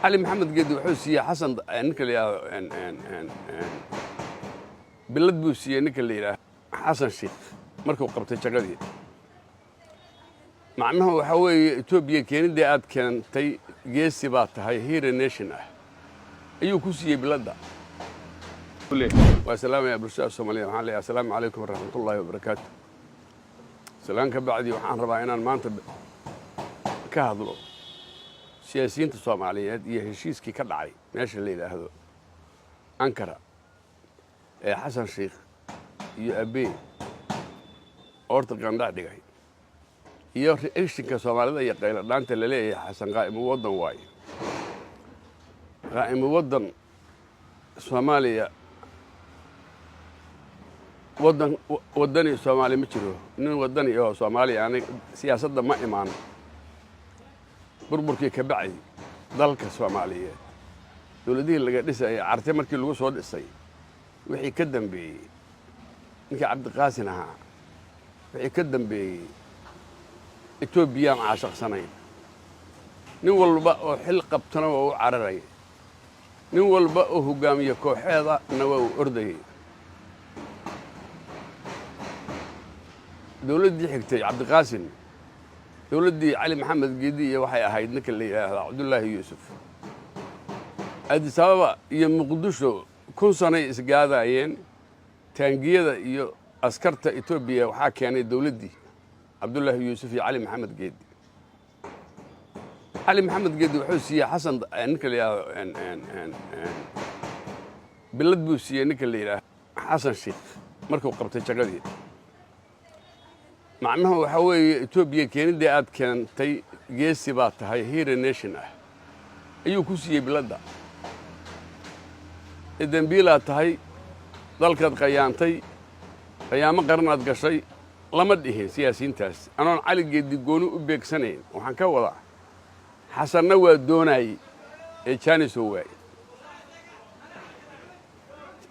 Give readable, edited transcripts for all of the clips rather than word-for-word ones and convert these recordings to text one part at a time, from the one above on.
علي محمد قد وحوسية حسن نك اللي بلد بوسية نك اللي حسن شيخ مركب قبته شغلي مع أنه حوي إثيوبيا كان دي أد كان تي جيسي بات هاي هير نيشن أيو كوسية بلده والسلام يا برشا الصومالية محلي السلام عليكم ورحمة الله وبركاته سلام كبعدي وحان ربعنا المانتب كهضلو سياسيين الصوماليات iyo heshiiskii ka dhacay meesha la yiraahdo Ankara ee Xasan Sheikh iyo Abiy orta qandhac dhigay iyo reaction-ka Soomaalida iyo qaylo dhaanta la leeyahay Xasan qaa'im wadan waay qaa'im wadan Soomaaliya wadani Soomaali ma jiro nin wadani oo Soomaali aan siyaasadda ma imaan burburkii ka bacay dalka Soomaaliyeed dawladihii laga dhisay artay markii lagu soo dhisay wixii ka dambeeyay ninka Cabdiqaasin ahaa wixii ka dambeeyay Itoobiya ma shaqsanayn nin walba oo xil qabtana oo u cararay nin walba oo hogaamiye kooxeeda waa u ordayay dawladdii xigtay Cabdiqaasin dawladdii Cali Maxamed Geedi iyo waxay ahayd ninka la yiraahdo Cabdullaahi Yuusuf Addis Ababa iyo Muqdisho kun sano isgaadayeen taangiyada iyo askarta Itoobiya waxa keenay dawladdii Cabdullaahi Yuusuf iyo Cali Maxamed Geedi Cali Maxamed Geedi wuxuu siiyay Xasan ninka la yiraahdo bilad buu siiyay ninka la yiraahdo Xasan Sheikh markuu qabtay shaqadii معناه وحوي إثيوبيا كان دي أد كان تي جيسي بات هاي هير نيشن أيو كوسية بلده إذن بيلا تهاي ذلك قيانتي قيام قرنات قشي لما ديه سياسيين تاس أنا على جد يقولوا بيك سنين وحنكا وضع حسن نوى دوناي كان يسوي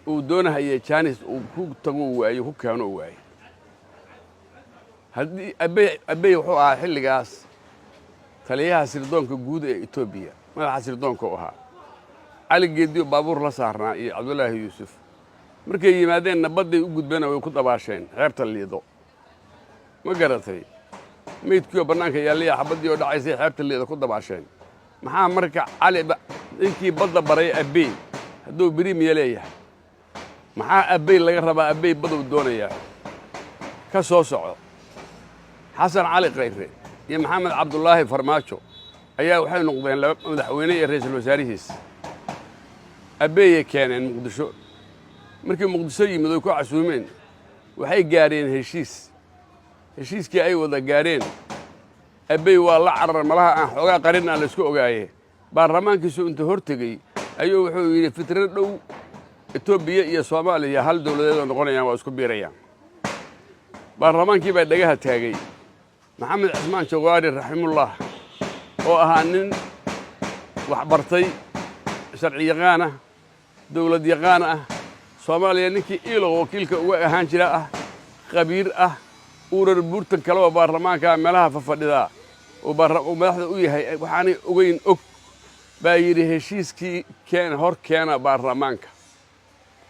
ودونها هي كانت وكوك تقوى هو كانوا واي هذي أبي وحوها حل جاس تلاقيها سردون كجودة إثيوبيا ما راح سردون كوها على جدي بابور لصارنا عبد الله يوسف مركي يمادين نبضي وجود بينه ويكون طباشين عرفت اللي ضو ما قرأتي ميت كيو برنامج يلي حبضي ودا عايز عرفت اللي ضو كون طباشين محا مركع علي إنكي بضل بري أبي هدو بريم يليه محا أبي اللي قرب أبي بدو الدنيا كسوسع حسن علي قيفي يا محمد عبد الله فرماشو أيها وحين نقضين مدحويني رئيس الوزراء أبي كان مقدشو مركي مقدشو يمدوكو عسومين وحي قارين هشيس كي أي وضا قارين أبي والله عرر ملاها حقا قرينا لسكو أغايه بارلمان كيسو انت هورتقي أيها وحين فترة لو إثيوبيا يا صوماليا هل دولة نقولنا واسكو بيريان بارلمان كي بعد لقاها تاجي محمد عثمان شواري رحمه الله وأهانن وحبرتي شرعي يغانا دولة يغانا صوماليا نكي إيلو وكيلك وأهان شراء خبير ورر بورتن كلوا بارلمان كاملها ففددا ومدحدا u yahay waxaanay ogeyn og baa yiri heshiiskii keen hor keena baarlamaanka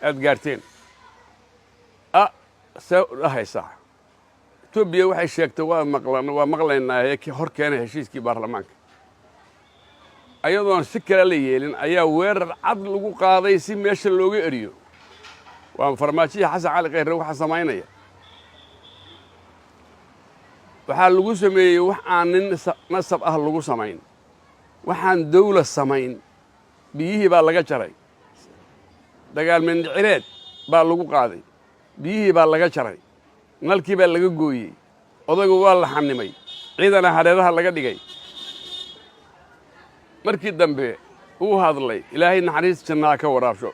aad gaarteen haysa Itoobiya waxay sheegtay waa maqlaynaa kii hor keenay heshiiskii baarlamaanka ayadoon si kale la yeelin ayaa weerar cad lagu qaaday si meesha looga eriyo waa farmaajiye Xasan Cali Khayre waxa sameeynaya waxa lagu sameeyay wax aan nasab ah lagu sameeyn waxaan dawlad sameeyn biyihii baa laga jaray dagaal mindicireed baa lagu qaaday biyihii baa laga jaray nalkii baa laga gooyay odagu waa la xanimay ciidana hareeraha laga dhigay markii dambe uu hadlay ilaahay naxariis jannada ka waraabsho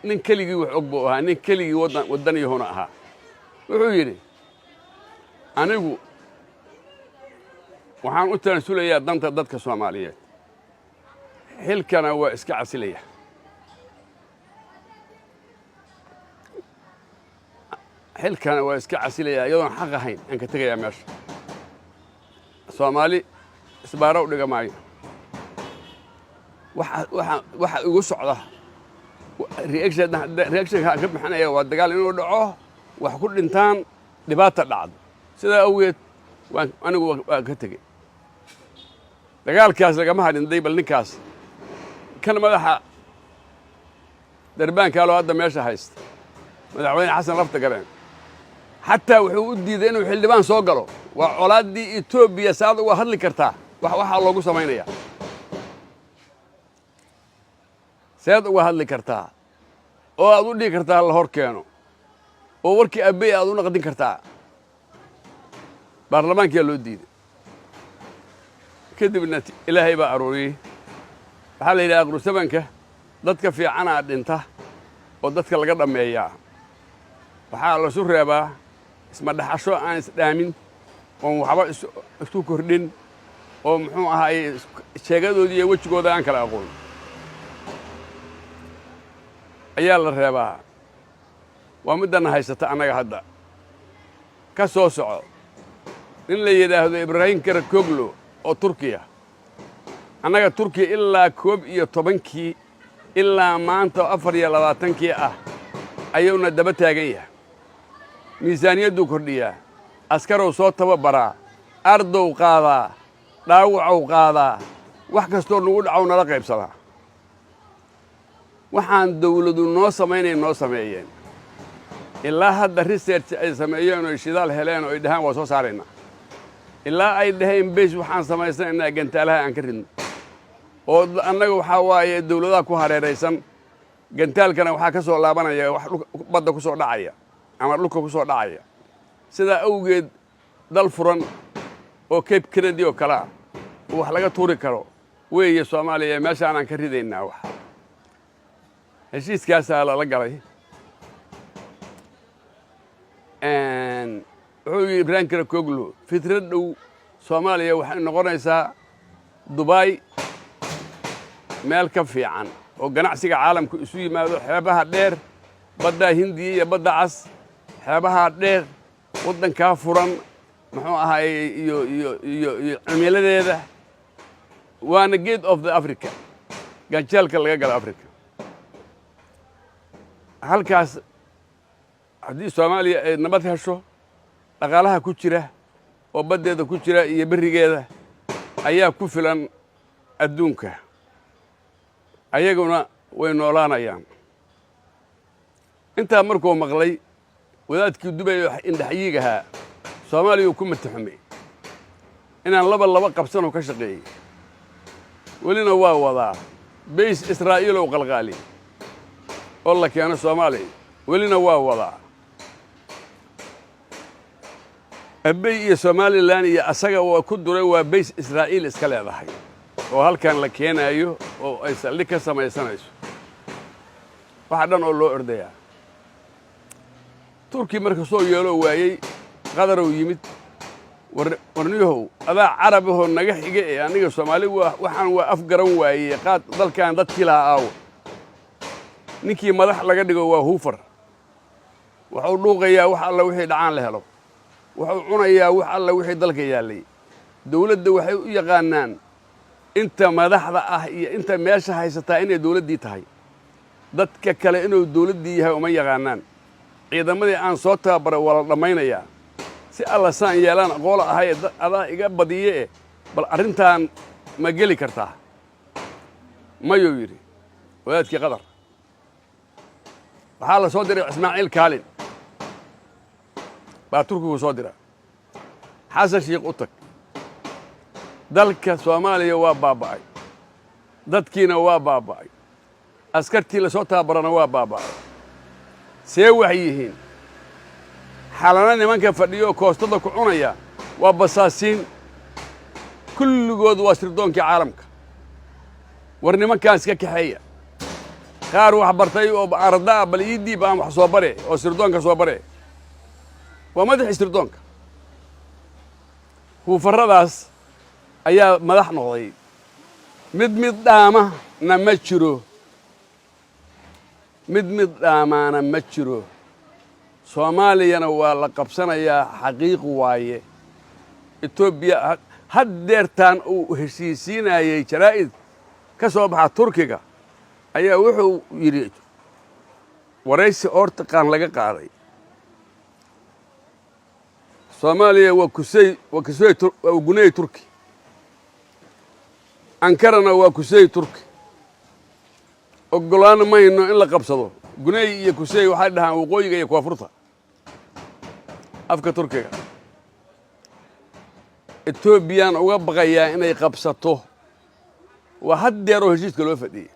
nin keligii wax og buu ahaa nin keligii waddaniyahuna ahaa wuxuu yidhi anigu waxaan u tanaasulayaa danta dadka Soomaaliyeed xilkana waa iska casilaya xilkan waa iska casilaya iyadoon xaq ahayn aan ka tagayaa meesha Soomaali isbaaro u dhiga maayo waxa ugu socda reaction ka bixinaya waa dagaal inuu dhaco wax ku dhintaan dhibaata dhacdo sidaa awgeed anigu waa ka tegey dagaalkaas lagama hadhin bal ninkaas kan madaxa darbaanka loo hadda meesha haysta madaxweyne xasan lafta gareen xataa wuxuu u diiday inuu xildhibaan soo galo waa colaadii Itoobiya saad uga hadli kartaa waxa loogu sameynaya saad uga hadli kartaa oo aad u dhigi kartaa la hor keeno oo warkii abay aad u naqdin kartaa baarlamaanka loo diiday kadibna ilaahay baa arooriyay waxa la yiraahdaa qursabanka dadka fiicana dhinta oo dadka laga dhameeyaa waxa la soo reebaa isma dhaxasho aan isdhaamin oo waxba isku kordhin oo muxuu ahaay sheegadoodii iyo wajigooda aan kala aqoon ayaa la reebaa waa midana haysata anaga hadda ka soo soco in la yiraahdo Ibrahim Karakoglu oo Turkiya anaga Turkiya ilaa 11kii ilaa maanta 24kii ah ayuuna daba taagan yahay miisaaniyadu kordhiya askarow soo tababaraa ardow qaadaa dhaawacow qaadaa wax kastoo nagu dhaco nala qaybsadaa waxaan dawladu noo sameeyeen ilaa hadda research ay sameeyeen oo shidaal heleen oo ay dhahaan waa soo saarayna ilaa ay dhaheen bees waxaan samaysanaynaa gantaalaha aan ka ridno oo annaga waxa waaye dawladaha ku hareeraysan gantaalkana waxa ka soo laabanaya wax badda ku soo dhacaya ama dhulka ku soo dhacaya sida awgeed dal furan oo Cape Kennedy oo kala wax laga tuuri karo weeye Soomaaliya meeshaan aan ka ridaynaa wax heshiiskaas la galay wuxuu Ibrahim Karakoglu fikrad dhow Soomaaliya waxay noqonaysaa Dubai meel ka fiican oo ganacsiga caalamku isu yimaado xeebaha dheer badda Hindiya iyo badda Cas xeebaha dheer wadanka furan muxuu ahaay iyo cimiladeeda waana gate of the Africa ganjalka laga galo Africa halkaas haddii Soomaaliya ay nabad hesho dhaqaalaha ku jira oo badeeda ku jira iyo barigeeda ayaa ku filan adduunka ayaguna way noolaanayaan inta markuu maqlay wadaadkii Dubai indhaxyigaha Soomaaliya ku mataxmay inaan laba qabsano ka shaqeeyay walina waa wadaa bees Israa'iil oo qalqaali oo la keeno Soomaaliya walina waa wadaa abay iyo Somaliland iyo asaga waa ku duray waa bees Israa'iil iska leedahay oo halkan la keenayo oo ay saldhig ka samaysanayso waxa dhan oo loo ordayaa Turki marka soo yeelo waayay qadar uu yimid warniyow adaa carabahoo naga xigay ee aniga Soomaali waxaan waa afgaran waayay qaad dalkan dadkii la aaw ninkii madax laga dhigo waa Hoover wuxuu dhuuqayaa wax alla wixii dhacaan la helo wuxuu cunayaa wax alla wixii dalka yaalay dawladda waxay u yaqaanaan inta madaxda ah iyo inta meesha haysataa inay dawladdii tahay dadka kale inuu dawladdii yahay uma yaqaanaan ciidamadii aan soo tababaray wala dhamaynaya si alla saan yeelan aqoon ahay adaa iga badiyay bal arintan ma gali kartaa mayo yiri wadaadkii qadar waxa la soo diray Ismaaciil Kaalin baa Turkigu soo diray xasan sheekh u tag dalka Soomaaliya waa baaba'ay dadkiina waa baaba'ay askartii la soo tababarana waa baaba'ay see wax yihiin xalana nimanka fadhiyo koostada ku cunaya waa basaasiin kulligood waa sirdoonka caalamka war nimankan iska kaxeeya qaar wax bartay oo arda bal idii baan wax soo bare oo sirdoonka soo bare waa madax sirdoonka Hooveradaas ayaa madax noqday mid dhaama na ma jiro mid dhaamaana ma jiro Soomaaliyana waa la qabsanayaa xaqiiq waaye Itoobiya haddeertaan uu heshiisiinayay jaraa'id ka soo baxa turkiga ayaa wuxuu yidhi waraysi ortaqaan laga qaaday soomaaliya waa guney turki ankarana waa kusey turki oggolaana mayno in la qabsado guney iyo kusey waxay dhahaan waqooyiga iyo koonfurta afka turkiga etoobiyaan uga baqayaa inay qabsato waa haddeeroo heshiiska loo fadhiyey